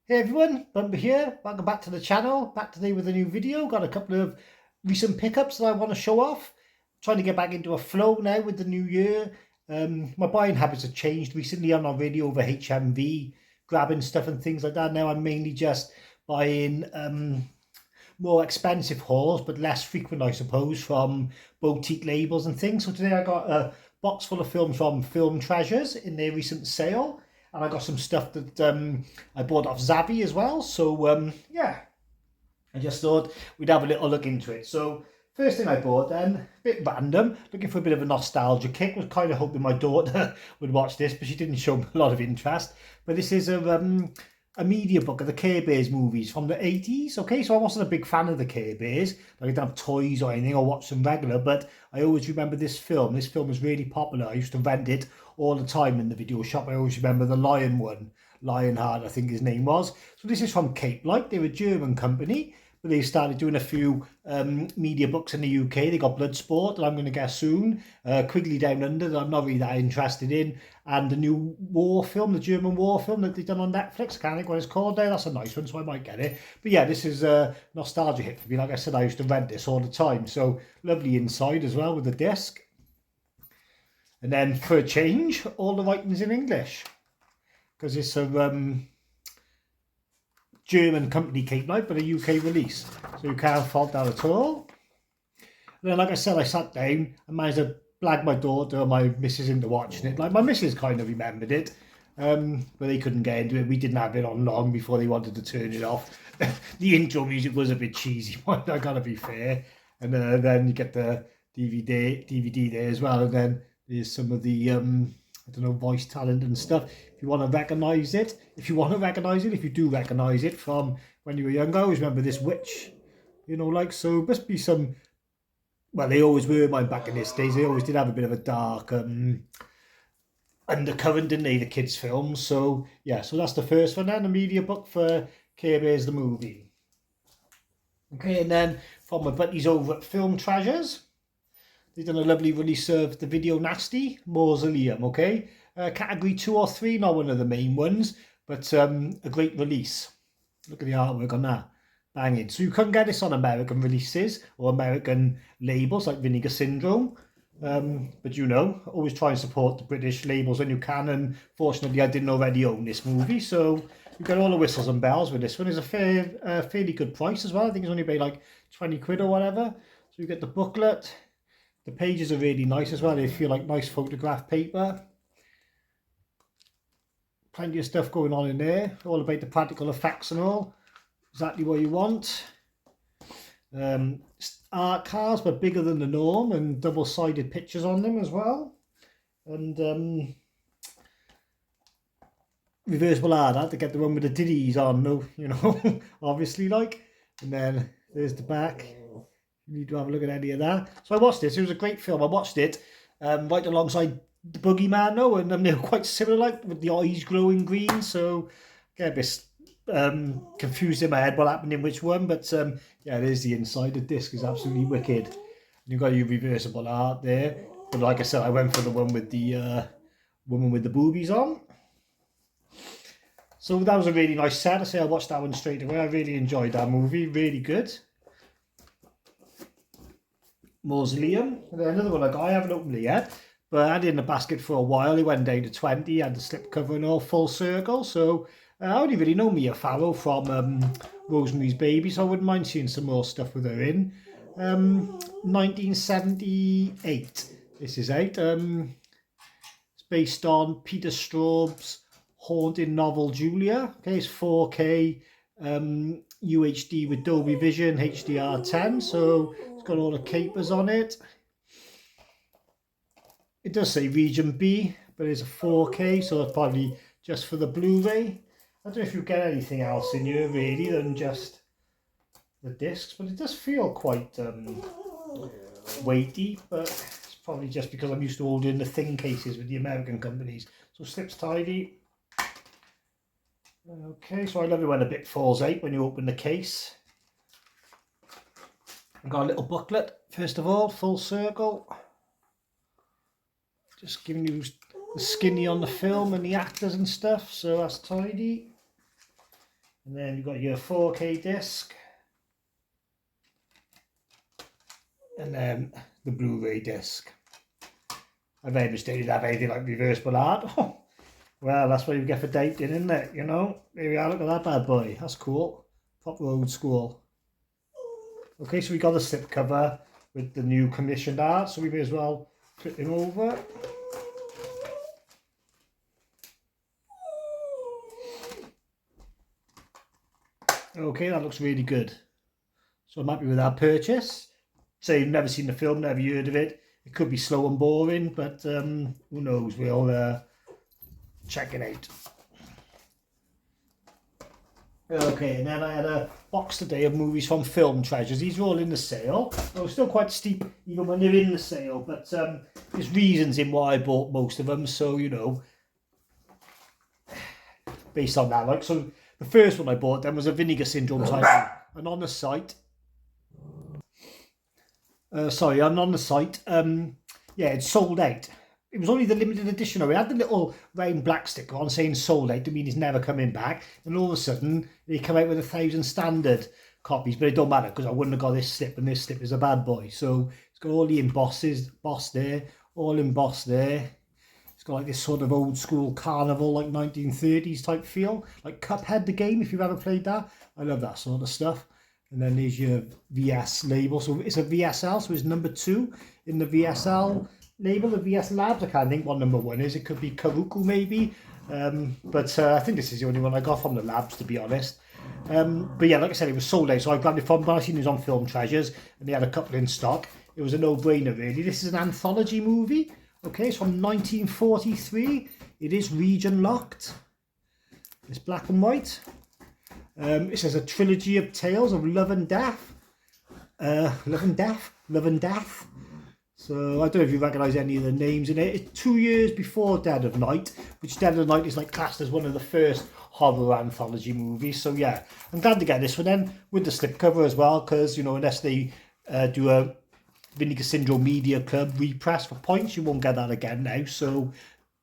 Hey everyone, Bumper here. Welcome back to the channel. Back today with a new video. Got a couple of recent pickups that I want to show off. Trying to get back into a flow now with the new year. My buying habits have changed recently. I'm not really over HMV, grabbing stuff and things like that. Now I'm mainly just buying more expensive hauls, but less frequent, I suppose, from boutique labels and things. So today I got a box full of films from Film Treasures in their recent sale. And I got some stuff that I bought off Zavvi as well. So yeah, I just thought we'd have a little look into it. So first thing I bought then, a bit random, looking for a bit of a nostalgia kick. Was kind of hoping my daughter would watch this, but she didn't show a lot of interest. But this is a media book of the Care Bears movies from the 80s. Okay, so I wasn't a big fan of the Care Bears. I didn't have toys or anything or watch them regular, but I always remember this film. This film was really popular. I used to rent it all the time in the video shop. I always remember the Lion one. Lionheart, I think his name was. So this is from Cape Light. They're a German company, but they started doing a few media books in the UK. They got Bloodsport that I'm going to get soon, Quigley Down Under that I'm not really that interested in, and the new war film, the German war film that they've done on Netflix. I can't think what it's called now. That's a nice one, so I might get it. But yeah, this is a nostalgia hit for me. Like I said, I used to rent this all the time. So lovely inside as well with the disc. And then for a change, all the writing's in English, because it's a German company, Cape Light, but a UK release. So you can't fault that at all. And then, like I said, I sat down and managed to blag my daughter and my missus into watching it. Like, my missus kind of remembered it, but they couldn't get into it. We didn't have it on long before they wanted to turn it off. The intro music was a bit cheesy, I gotta be fair. And then you get the DVD there as well. And then there's some of the I don't know, voice talent and stuff. If you want to recognise it, if you do recognise it from when you were younger, I always remember this witch, like, so must be some, well, they always were mine back in this days. They always did have a bit of a dark undercurrent, didn't they, the kids' films? So yeah, so that's the first one then, a media book for Care Bears the movie. Okay, and then from my buddies over at Film Treasures, they've done a lovely release of the Video Nasty Mausoleum, okay? Category 2 or 3, not one of the main ones, but a great release. Look at the artwork on that. Banging. So you couldn't get this on American releases or American labels like Vinegar Syndrome. But always try and support the British labels when you can. And fortunately, I didn't already own this movie, so you get all the whistles and bells with this one. It's a fairly good price as well. I think it's only about like 20 quid or whatever. So you get the booklet. The pages are really nice as well. They feel like nice photograph paper. Plenty of stuff going on in there. All about the practical effects and all. Exactly what you want. Art cards, but bigger than the norm, and double-sided pictures on them as well. And reversible art to get the one with the ditties on, obviously, like. And then there's the back. You need to have a look at any of that. So I watched this. It was a great film. I watched it right alongside The Boogeyman, though, and they were quite similar, like, with the eyes glowing green. So I get a bit confused in my head what happened in which one. But yeah, there's the inside. The disc is absolutely wicked. And you've got your reversible art there. But like I said, I went for the one with the woman with the boobies on. So that was a really nice set. I say I watched that one straight away. I really enjoyed that movie. Really good. Mausoleum. And then another one I got, I haven't opened it yet, but I had it in the basket for a while. It went down to 20, had the slip cover and all, Full Circle. So I only really know Mia Farrow from Rosemary's Baby, so I wouldn't mind seeing some more stuff with her in. 1978 this is out. It's based on Peter Straub's haunting novel Julia. Okay, it's 4K UHD with Dolby Vision HDR10, so it's got all the capers on it. It does say region B, but it's a 4K, so it's probably just for the Blu-ray. I don't know if you get anything else in here really than just the discs, but it does feel quite weighty, but it's probably just because I'm used to ordering the thin cases with the American companies. So slips tidy. Okay, so I love it when a bit falls out when you open the case. I've got a little booklet, first of all, Full Circle. Just giving you the skinny on the film and the actors and stuff, so that's tidy. And then you've got your 4K disc. And then the Blu-ray disc. I very much didn't have anything like reversible art. Well, that's what you get for dating, isn't it? You know, there we are, look at that bad boy. That's cool. Proper old school. Okay, so we got the slip cover with the new commissioned art, so we may as well flip him over. Okay, that looks really good. So I'm happy with our purchase. Say you've never seen the film, never heard of it. It could be slow and boring, but who knows, we'll check it out. Okay, and then I had a box today of movies from Film Treasures. These are all in the sale. They're still quite steep even when they're in the sale, but there's reasons in why I bought most of them, so you know, based on that. Like, so the first one I bought then was a Vinegar Syndrome title, and on the site, yeah, it's sold out. It was only the limited edition. It had the little round black sticker on saying sold out to mean it's never coming back. And all of a sudden, they come out with 1,000 standard copies, but it don't matter because I wouldn't have got this slip, and this slip is a bad boy. So it's got all the embossed there, all embossed there. It's got like this sort of old school carnival, like 1930s type feel, like Cuphead the game, if you've ever played that. I love that sort of stuff. And then there's your VS label. So it's a VSL, so it's number 2 in the VSL label, the VS Labs. I can't think what number 1 is. It could be Karuku maybe. But I think this is the only one I got from the labs, to be honest. But yeah, like I said, it was sold out. So I grabbed it from, when I seen it was on Film Treasures, and they had a couple in stock. It was a no-brainer, really. This is an anthology movie. Okay, it's from 1943. It is region locked. It's black and white. It says a trilogy of tales of love and death. Love and death. So I don't know if you recognise any of the names in it. It's 2 years before Dead of Night, which Dead of Night is like classed as one of the first horror anthology movies. So yeah, I'm glad to get this one then with the slipcover as well, because you know, unless they do a Vinegar Syndrome Media Club repress for points, you won't get that again now. So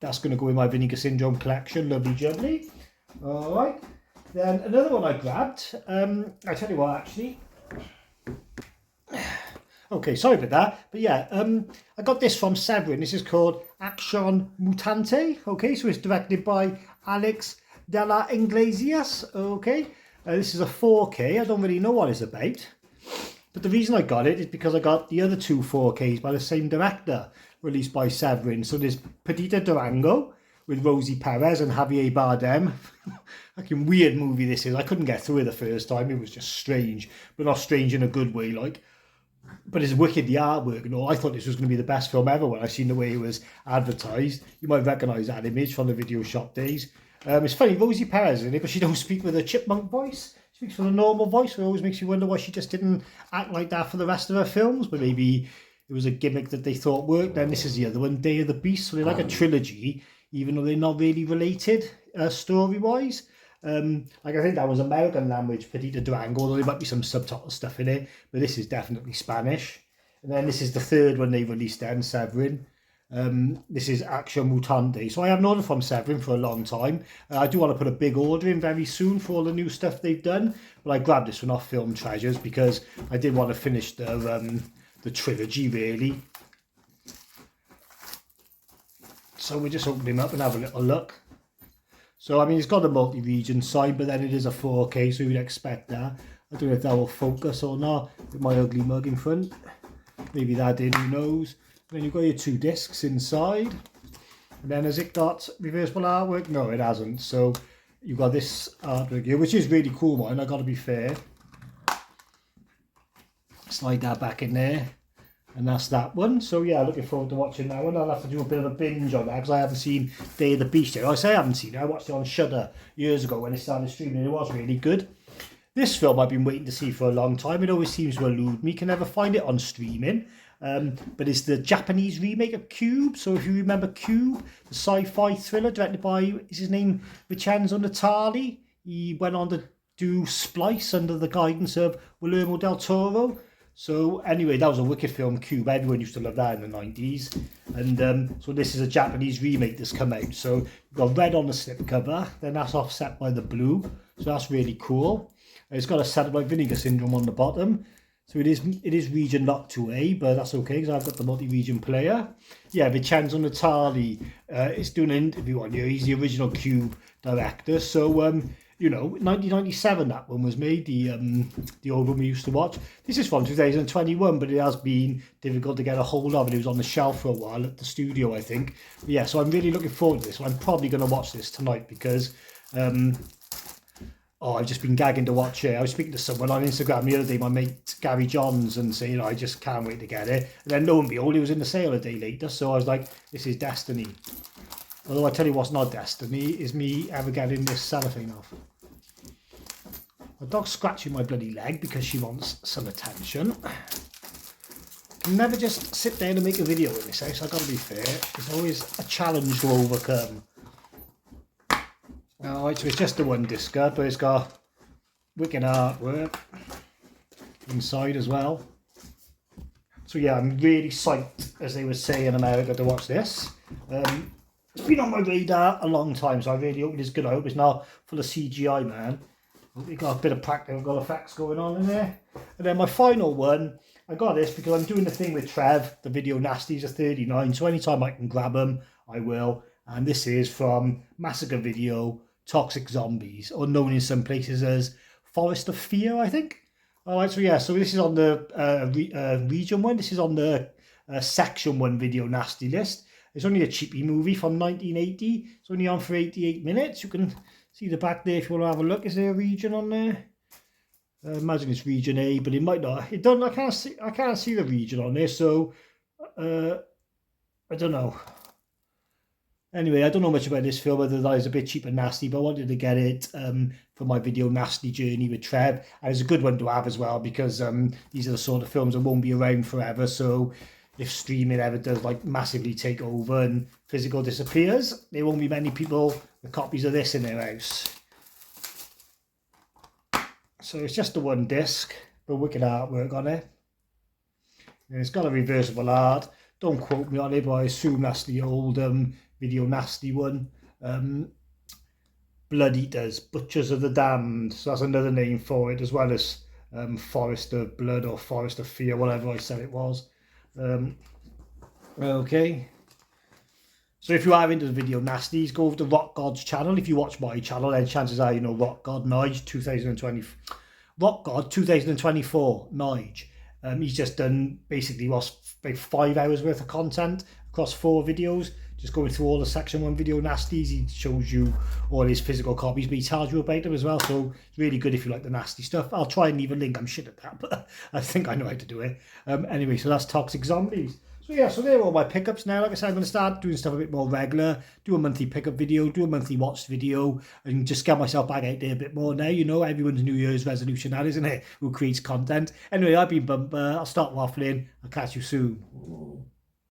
that's going to go in my Vinegar Syndrome collection. Lovely jubbly. All right. Then another one I grabbed, I tell you what actually, okay, sorry about that, but yeah, I got this from Severin. This is called Action Mutante, okay, so it's directed by Alex de la Iglesias, okay, this is a 4K, I don't really know what it's about, but the reason I got it is because I got the other 2 4Ks by the same director, released by Severin. So there's Perdita Durango, with Rosie Perez and Javier Bardem. Fucking weird movie this is. I couldn't get through it the first time. It was just strange, but not strange in a good way. Like, but it's wicked, the artwork and all. I thought this was going to be the best film ever when I seen the way it was advertised. You might recognise that image from the video shop days. It's funny, Rosie Perez in it, but she don't speak with a chipmunk voice. She speaks with a normal voice. It always makes you wonder why she just didn't act like that for the rest of her films. But maybe it was a gimmick that they thought worked. Then this is the other one, Day of the Beast. So they're like a trilogy, even though they're not really related story-wise. Like I think that was American language, Perdita Durango, although there might be some subtitle stuff in it, but this is definitely Spanish. And then this is the third one they released then, Severin. This is Action Mutante. So I haven't ordered from Severin for a long time. I do want to put a big order in very soon for all the new stuff they've done, but I grabbed this one off Film Treasures because I did want to finish the trilogy, really. So we just open him up and have a little look. So, I mean, it's got a multi-region side, but then it is a 4K, so you'd expect that. I don't know if that will focus or not with my ugly mug in front. Maybe that did, who knows. And then you've got your 2 discs inside. And then has it got reversible artwork? No, it hasn't. So you've got this artwork here, which is really cool one, I've got to be fair. Slide that back in there. And that's that one. So yeah, looking forward to watching that one. I'll have to do a bit of a binge on that because I haven't seen Day of the Beast yet. I say I haven't seen it. I watched it on Shudder years ago when it started streaming. It was really good. This film I've been waiting to see for a long time. It always seems to elude me. Can never find it on streaming. But it's the Japanese remake of Cube. So if you remember Cube, the sci-fi thriller directed by, is his name Vincenzo Natali? He went on to do Splice under the guidance of Guillermo del Toro. So anyway, that was a wicked film, Cube. Everyone used to love that in the 90s. And so this is a Japanese remake that's come out. So you've got red on the slipcover, then that's offset by the blue. So that's really cool. It's got a satellite vinegar syndrome on the bottom. So it is region locked to A, but that's okay because I've got the multi-region player. Yeah, Vincenzo Natali is doing an interview on here. He's the original Cube director. So, you know, 1997 that one was made, the old one we used to watch. This is from 2021, but it has been difficult to get a hold of. It was on the shelf for a while at the studio, I think. But yeah, so I'm really looking forward to this. So I'm probably going to watch this tonight because... I've just been gagging to watch it. I was speaking to someone on Instagram the other day, my mate Gary Johns, and saying, I just can't wait to get it. And then lo and behold, it was in the sale a day later. So I was like, this is destiny. Although I tell you what's not destiny is me ever getting this cellophane off. My dog's scratching my bloody leg because she wants some attention. Can never just sit down and make a video in this house. I've got to be fair. There's always a challenge to overcome. Alright, so it's just the one disc, but it's got wicked artwork inside as well. So yeah, I'm really psyched, as they would say in America, to watch this. It's been on my radar a long time, so I really hope it's good. I hope it's not full of CGI, man. We've got a bit of practical effects going on in there. And then my final one, I got this because I'm doing the thing with Trev, the video nasties are 39, so anytime I can grab them, I will. And this is from Massacre Video, Toxic Zombies, or known in some places as Forest of Fear, I think. Alright, so yeah, so this is on the region one. This is on the section 1 video nasty list. It's only a cheapy movie from 1980. It's only on for 88 minutes. You can see the back there if you want to have a look. Is there a region on there? I imagine it's region A, but it might not. It doesn't. I can't see the region on there, so I don't know. Anyway, I don't know much about this film, whether that is a bit cheap and nasty, but I wanted to get it for my video nasty journey with Trev. And it's a good one to have as well, because these are the sort of films that won't be around forever. So if streaming ever does like massively take over and physical disappears, there won't be many people with copies of this in their house. So it's just the one disc, but wicked artwork on it. And it's got a reversible art. Don't quote me on it, but I assume that's the old video nasty one. Blood Eaters, Butchers of the Damned. So that's another name for it, as well as Forest of Blood or Forest of Fear, whatever I said it was. Okay. So if you are into the video nasties, go over to Rock God's channel. If you watch my channel, then chances are you know Rock God Nige 2020. Rock God 2024 Nige. He's just done basically what's about 5 hours worth of content across 4 videos, just going through all the section 1 video nasties. He shows you all his physical copies, but he tells you about them as well, so it's really good if you like the nasty stuff. I'll try and leave a link. I'm shit at that, but I think I know how to do it. Anyway, so that's Toxic Zombies. So yeah, so they're all my pickups now. Like I said, I'm going to start doing stuff a bit more regular, do a monthly pickup video, do a monthly watch video, and just get myself back out there a bit more now. You know, everyone's New Year's resolution, that isn't it? Who creates content. Anyway, I've been Bumper. I'll stop waffling. I'll catch you soon.